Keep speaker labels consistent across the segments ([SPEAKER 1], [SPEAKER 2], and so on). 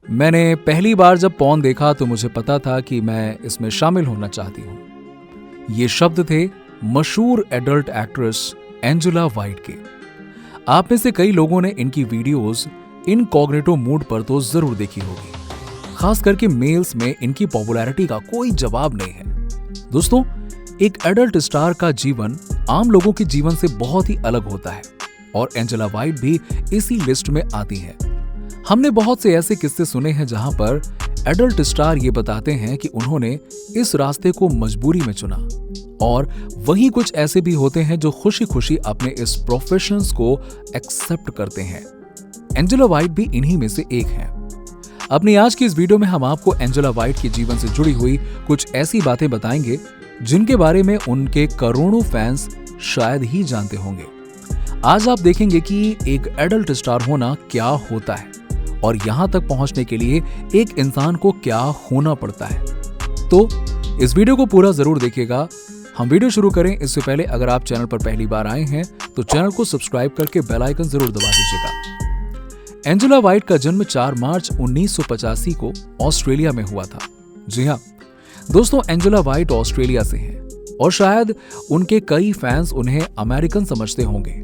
[SPEAKER 1] मैंने पहली बार जब पॉर्न देखा तो मुझे पता था कि मैं इसमें शामिल होना चाहती हूँ। ये शब्द थे मशहूर एडल्ट एक्ट्रेस एंजेला वाइट के। आप में से कई लोगों ने इनकी वीडियोस इनकॉग्निटो मोड पर तो जरूर देखी होगी। खास करके मेल्स में इनकी पॉपुलैरिटी का कोई जवाब नहीं है। दोस्तों, एक एडल्ट स्टार का जीवन आम लोगों के जीवन से बहुत ही अलग होता है और एंजेला वाइट भी इसी लिस्ट में आती है। हमने बहुत से ऐसे किस्से सुने हैं जहां पर एडल्ट स्टार ये बताते हैं कि उन्होंने इस रास्ते को मजबूरी में चुना, और वहीं कुछ ऐसे भी होते हैं जो खुशी खुशी अपने इस प्रोफेशंस को एक्सेप्ट करते हैं। एंजेला वाइट भी इन्हीं में से एक है। अपनी आज की इस वीडियो में हम आपको एंजेला वाइट के जीवन से जुड़ी हुई कुछ ऐसी बातें बताएंगे जिनके बारे में उनके करोड़ों फैंस शायद ही जानते होंगे। आज आप देखेंगे कि एक एडल्ट स्टार होना क्या होता है और यहां तक पहुंचने के लिए एक इंसान को क्या होना पड़ता है। तो इस वीडियो को पूरा जरूर देखिएगा। हम वीडियो शुरू करें इससे पहले अगर आप चैनल पर पहली बार आए हैं तो चैनल को सब्सक्राइब करके बेल आइकन जरूर दबा दीजिएगा। एंजेला वाइट का जन्म 4 मार्च 1985 को ऑस्ट्रेलिया में हुआ था। जी हाँ दोस्तों, एंजेला वाइट ऑस्ट्रेलिया से हैं और शायद उनके कई फैंस उन्हें अमेरिकन समझते होंगे।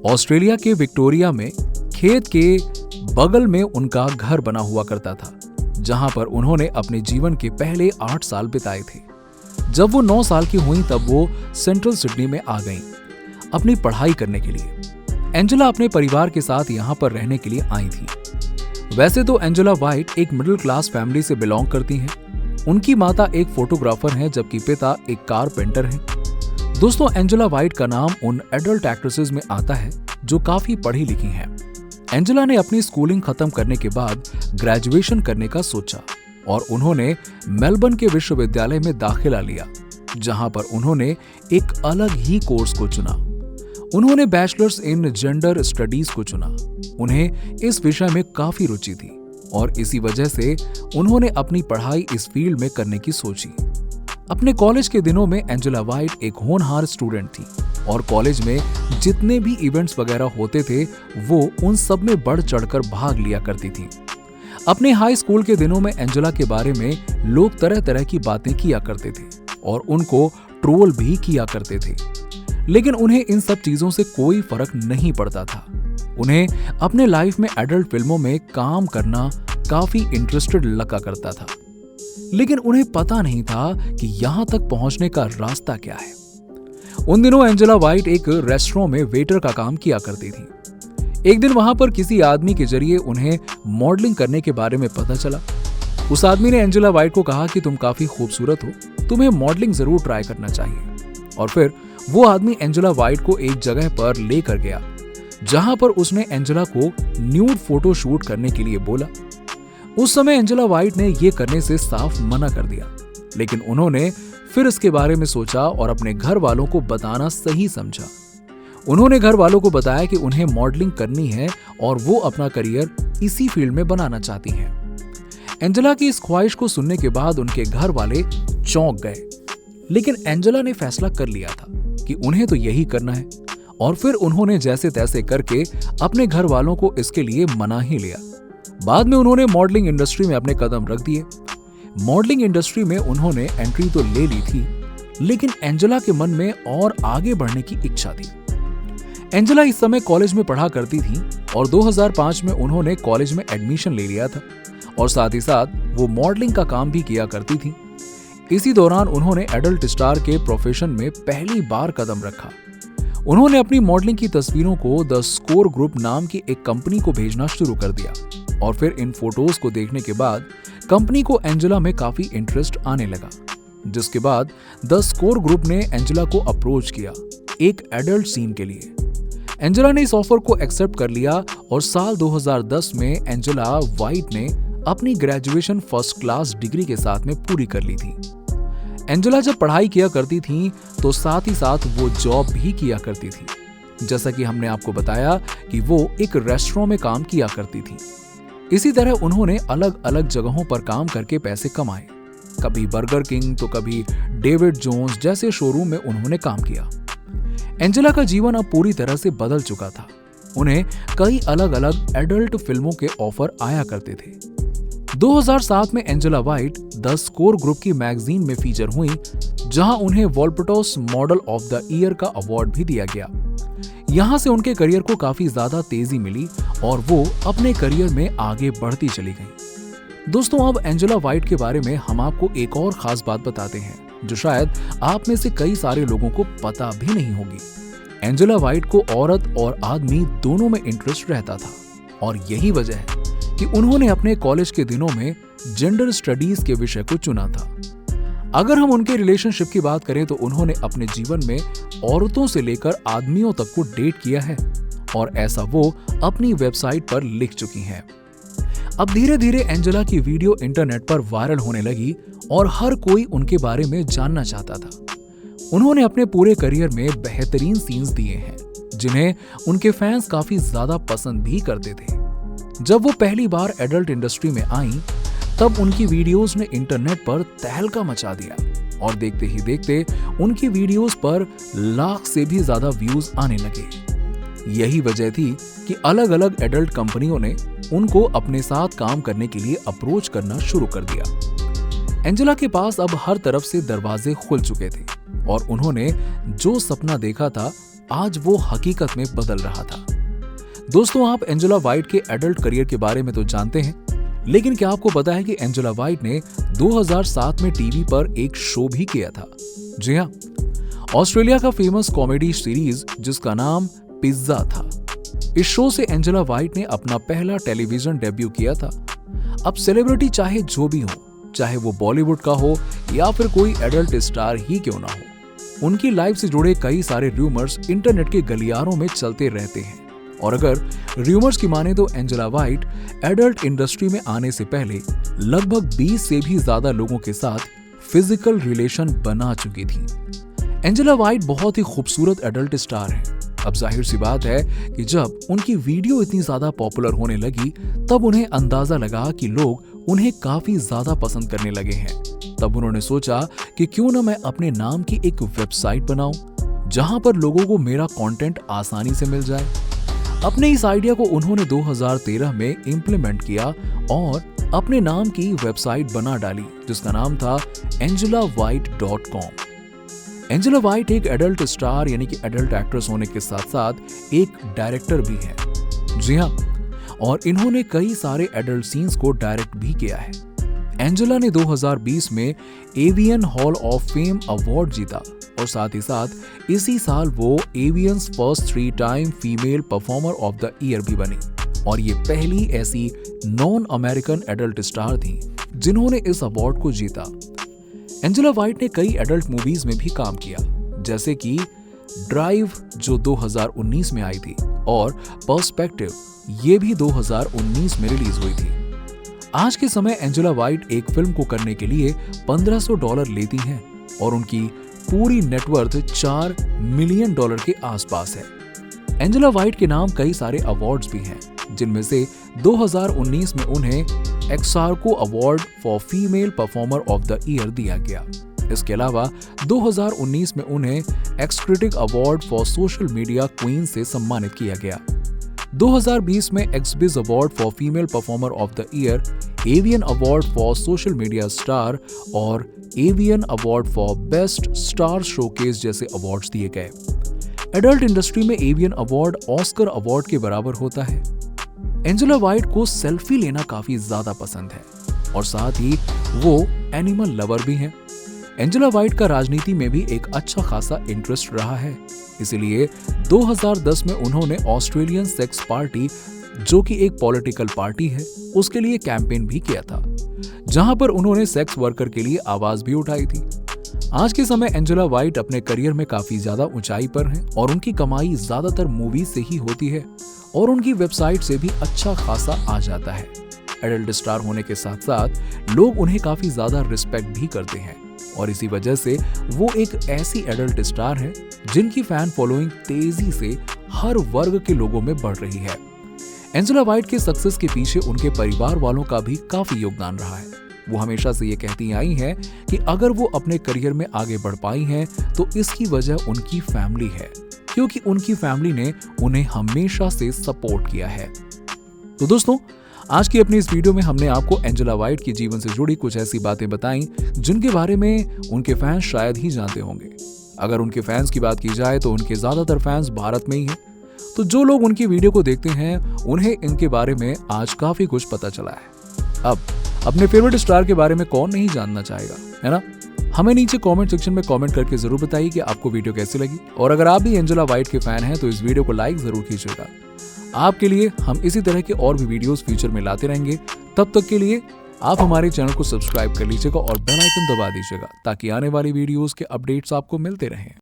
[SPEAKER 1] ऑस्ट्रेलिया के विक्टोरिया में खेत के बगल में उनका घर बना हुआ करता था, जहां पर उन्होंने अपने जीवन के पहले 8 साल बिताए थे। जब वो 9 साल की हुई तब वो सेंट्रल सिडनी में आ गईं अपनी पढ़ाई करने के लिए। एंजेला अपने परिवार के साथ यहां पर रहने के लिए आई थी। वैसे तो एंजेला वाइट एक मिडिल क्लास फैमिली से बिलोंग करती हैं। उनकी माता एक फोटोग्राफर हैं जबकि पिता एक कारपेंटर हैं। दोस्तों, एंजेला वाइट का नाम उन एडल्ट एक्ट्रेसेस में आता है जो काफी पढ़ी लिखी हैं। एंजेला ने अपनी स्कूलिंग खत्म करने के बाद ग्रेजुएशन करने का सोचा और उन्होंने मेलबर्न के विश्वविद्यालय में दाखिला लिया, जहां पर उन्होंने एक अलग ही कोर्स को चुना। उन्होंने बैचलर्स इन जेंडर स्टडीज को चुना। उन्हें इस विषय में काफी रुचि थी और इसी वजह से उन्होंने अपनी पढ़ाई इस फील्ड में करने की सोची। अपने कॉलेज के दिनों में एंजेला वाइट एक होनहार स्टूडेंट थी और कॉलेज में जितने भी इवेंट्स वगैरह होते थे वो उन सब में बढ़ चढ़कर भाग लिया करती थी। अपने हाई स्कूल के दिनों में एंजेला के बारे में लोग तरह तरह की बातें किया करते थे और उनको ट्रोल भी किया करते थे, लेकिन उन्हें इन सब चीजों से कोई फर्क नहीं पड़ता था। उन्हें अपने लाइफ में एडल्ट फिल्मों में काम करना काफी इंटरेस्टेड लगा करता था, लेकिन उन्हें पता नहीं था कि यहां तक पहुंचने का रास्ता क्या है। उन दिनों एंजेला वाइट एक रेस्टोरेंट में वेटर का काम किया करती थी। एक दिन वहां पर किसी आदमी के जरिए उन्हें मॉडलिंग करने के बारे में पता चला। उस आदमी ने एंजेला वाइट को कहा कि तुम काफी खूबसूरत हो, तुम्हें मॉडलिंग जरूर ट्राई करना चाहिए। और फिर वो आदमी एंजेला वाइट को एक जगह पर लेकर गया जहां पर उसने एंजेला को न्यूड फोटो शूट करने के लिए बोला। उस समय एंजेला वाइट ने यह करने से साफ मना कर दिया, लेकिन उन्होंने फिर इसके बारे में सोचा और अपने घर वालों को बताना सही समझा। उन्होंने घर वालों को बताया कि उन्हें मॉडलिंग करनी है और वो अपना करियर इसी फील्ड में बनाना चाहती हैं। एंजेला की इस ख्वाहिश को सुनने के बाद उनके घर वाले चौंक गए, लेकिन एंजेला ने फैसला कर लिया था कि उन्हें तो यही करना है और फिर उन्होंने जैसे तैसे करके अपने घर वालों को इसके लिए मना ही लिया। बाद में उन्होंने मॉडलिंग इंडस्ट्री में अपने कदम रख दिए। मॉडलिंग इंडस्ट्री में उन्होंने एंट्री तो ले ली थी, लेकिन एंजेला के मन में और आगे बढ़ने की इच्छा थी। एंजेला इस समय कॉलेज में पढ़ा करती थी और 2005 में उन्होंने कॉलेज में एडमिशन ले लिया था और साथ ही साथ वो मॉडलिंग का काम भी किया करती थी। इसी दौरान उन्होंने एडल्ट स्टार के प्रोफेशन में पहली बार कदम रखा। उन्होंने अपनी मॉडलिंग की तस्वीरों को द स्कोर ग्रुप नाम की एक कंपनी को भेजना शुरू कर दिया और फिर इन फोटोज को देखने के बाद कंपनी को एंजेला में काफी इंटरेस्ट आने लगा, जिसके बाद द स्कोर ग्रुप ने एंजेला को अप्रोच किया एक एडल्ट सीन के लिए। एंजेला ने इस ऑफर को एक्सेप्ट कर लिया और साल 2010 में एंजेला वाइट ने अपनी ग्रेजुएशन फर्स्ट क्लास डिग्री के साथ में पूरी कर ली थी। एंजेला जब पढ़ाई किया करती थी तो साथ ही साथ वो जॉब भी किया करती थी। जैसा कि हमने आपको बताया कि वो एक रेस्टोरेंट में काम किया करती थी। इसी तरह उन्होंने अलग अलग जगहों पर काम करके पैसे कमाए। कभी बर्गर किंग तो कभी डेविड जोन्स जैसे शोरूम में उन्होंने काम किया। एंजेला का जीवन अब पूरी तरह से बदल चुका था। उन्हें कई अलग अलग एडल्ट फिल्मों के ऑफर आया करते थे। 2007 में Angela white the score group की मैगजीन में फीचर हुई, जहां उन्हें वोल्पटोस मॉडल ऑफ द ईयर का अवार्ड भी दिया गया। यहां से उनके करियर को काफी ज्यादा तेजी मिली और वो अपने करियर में आगे बढ़ती चली गईं। दोस्तों, अब एंजेला वाइट के बारे में हम आपको एक और खास बात बताते हैं, जो शायद आप में से कई सारे लोगों को पता भी नहीं होगी। एंजेला वाइट को औरत और आदमी दोनों में इंटरेस्ट रहता था और यही वजह है कि उन्होंने अपने कॉलेज के दिनों में जेंडर स्टडीज के विषय को चुना था। अगर हम उनके रिलेशनशिप की बात करें तो उन्होंने अपने जीवन में औरतों से लेकर आदमियों तक को डेट किया है और ऐसा वो अपनी वेबसाइट पर लिख चुकी हैं। अब धीरे धीरे एंजेला की वीडियो इंटरनेट पर वायरल होने लगी और हर कोई उनके बारे में जानना चाहता था। उन्होंने अपने पूरे करियर में बेहतरीन सीन्स दिए हैं, जिन्हें उनके फैंस काफी ज्यादा पसंद भी करते थे। जब वो पहली बार एडल्ट इंडस्ट्री में आईं, तब उनकी वीडियोस ने इंटरनेट पर तहलका मचा दिया और देखते ही देखते उनकी वीडियोस पर लाख से भी ज्यादा व्यूज आने लगे। यही वजह थी कि अलग अलग एडल्ट कंपनियों ने उनको अपने साथ काम करने के लिए अप्रोच करना शुरू कर दिया। एंजेला के पास अब हर तरफ से दरवाजे खुल चुके थे और उन्होंने जो सपना देखा था, आज वो हकीकत में बदल रहा था। दोस्तों, आप एंजेला वाइट के एडल्ट करियर के बारे में तो जानते हैं, लेकिन क्या आपको पता है कि एंजेला वाइट ने 2007 में टीवी पर एक शो भी किया था? जी हाँ, ऑस्ट्रेलिया का फेमस कॉमेडी सीरीज जिसका नाम पिज्जा था। इस शो से एंजेला वाइट ने अपना पहला टेलीविजन डेब्यू किया था। अब सेलिब्रिटी चाहे जो भी हो, चाहे वो बॉलीवुड का हो या फिर कोई एडल्ट स्टार ही क्यों ना हो, उनकी लाइफ से जुड़े कई सारे रूमर्स इंटरनेट के गलियारों में चलते रहते हैं। और अगर रूमर्स की माने तो एंजेला वाइट एडल्ट इंडस्ट्री में आने से पहले लगभग 20 से भी ज्यादा लोगों के साथ फिजिकल रिलेशन बना चुकी थी। एंजेला वाइट बहुत ही खूबसूरत एडल्ट स्टार है। अब जाहिर सी बात है कि जब उनकी वीडियो इतनी ज्यादा पॉपुलर होने लगी, तब उन्हें अंदाजा लगा कि लोग उन्हें काफी ज्यादा पसंद करने लगे हैं। तब उन्होंने सोचा कि क्यों ना मैं अपने नाम की एक वेबसाइट बनाऊं, जहां पर लोगों को मेरा कंटेंट आसानी से मिल जाए। अपने इस आइडिया को उन्होंने 2013 में इम्प्लीमेंट किया और अपने नाम की वेबसाइट बना डाली, जिसका नाम था angelavite.com। एंजेला वाइट एक एडल्ट स्टार यानी कि एडल्ट एक्ट्रेस होने के साथ साथ एक डायरेक्टर भी है। जी हाँ, और इन्होंने कई सारे एडल्ट सीन्स को डायरेक्ट भी किया है। एंजेला ने 2020 में AVN hall of fame award जीता और साथ ही साथ इसी साल वो AVN's first 3 time female performer of the year भी बनी और ये पहली ऐसी नॉन अमेरिकन एडल्ट स्टार थी जिन्होंने इस अवार्ड को जीता। एंजेला वाइट ने कई एडल्ट मूवीज में भी काम किया, जैसे कि ड्राइव जो 2019 में आई थी और पर्सपेक्टिव ये भी 2019 में रिलीज हुई थी। आज के समय एंजेला वाइट एक फिल्म को करने के लिए $1500 लेती हैं और उनकी पूरी नेटवर्थ $4 मिलियन के आसपास है। एंजेला वाइट के नाम कई सारे अवार्ड्स भी हैं, जिनमें से 2019 में उन्हें XRCO award for female performer of the year दिया गया। इसके अलावा 2019 में उन्हें XCritic award for social media queen से सम्मानित किया गया। 2020 में XBIZ award for female performer of the year, AVN award for social media star और AVN award for best star showcase जैसे अवार्ड्स दिए गए। एडल्ट इंडस्ट्री में एवियन अवार्ड ऑस्कर अवार्ड के बराबर होता है। एंजेला वाइट को सेल्फी लेना काफी ज्यादा पसंद है और साथ ही वो एनिमल लवर भी हैं। एंजेला वाइट का राजनीति में भी एक अच्छा खासा इंटरेस्ट रहा है, इसीलिए 2010 में उन्होंने ऑस्ट्रेलियन सेक्स पार्टी जो कि एक पॉलिटिकल पार्टी है उसके लिए कैंपेन भी किया था, जहां पर उन्होंने सेक्स वर्कर के लिए आवाज भी उठाई थी। आज के समय एंजेला वाइट अपने करियर में काफी ज्यादा ऊंचाई पर हैं और उनकी कमाई ज्यादातर मूवीज से ही होती है और उनकी वेबसाइट से भी अच्छा खासा आ जाता है। एडल्ट स्टार होने के साथ साथ लोग उन्हें काफी ज्यादा रिस्पेक्ट भी करते हैं और इसी वजह से वो एक ऐसी एडल्ट स्टार है जिनकी फैन फॉलोइंग तेजी से हर वर्ग के लोगों में बढ़ रही है। एंजेला वाइट के सक्सेस के पीछे उनके परिवार वालों का भी काफी योगदान रहा है। वो हमेशा से ये कहती आई हैं कि अगर वो अपने करियर में आगे बढ़ पाई हैं तो इसकी वजह उनकी फैमिली है, क्योंकि उनकी फैमिली ने उन्हें हमेशा से सपोर्ट किया है। तो दोस्तों, आज की अपनी इस वीडियो में हमने आपको एंजेला वाइट के जीवन से जुड़ी कुछ ऐसी बातें बताई जिनके बारे में उनके फैंस शायद ही जानते होंगे। अगर उनके फैंस की बात की जाए तो उनके ज्यादातर फैंस भारत में ही हैं। तो जो लोग उनकी वीडियो को देखते हैं उन्हें इनके बारे में आज काफी कुछ पता चला है। अब अपने फेवरेट स्टार के बारे में कौन नहीं जानना चाहेगा, है ना? हमें नीचे कमेंट सेक्शन में कमेंट करके जरूर बताइए कि आपको वीडियो कैसी लगी, और अगर आप भी एंजेला वाइट के फैन हैं तो इस वीडियो को लाइक जरूर कीजिएगा। आपके लिए हम इसी तरह के और भी वीडियोस फ्यूचर में लाते रहेंगे। तब तक के लिए आप हमारे चैनल को सब्सक्राइब कर लीजिएगा और बेल आइकन दबा दीजिएगा ताकि आने वाली वीडियोस के अपडेट्स आपको मिलते रहें।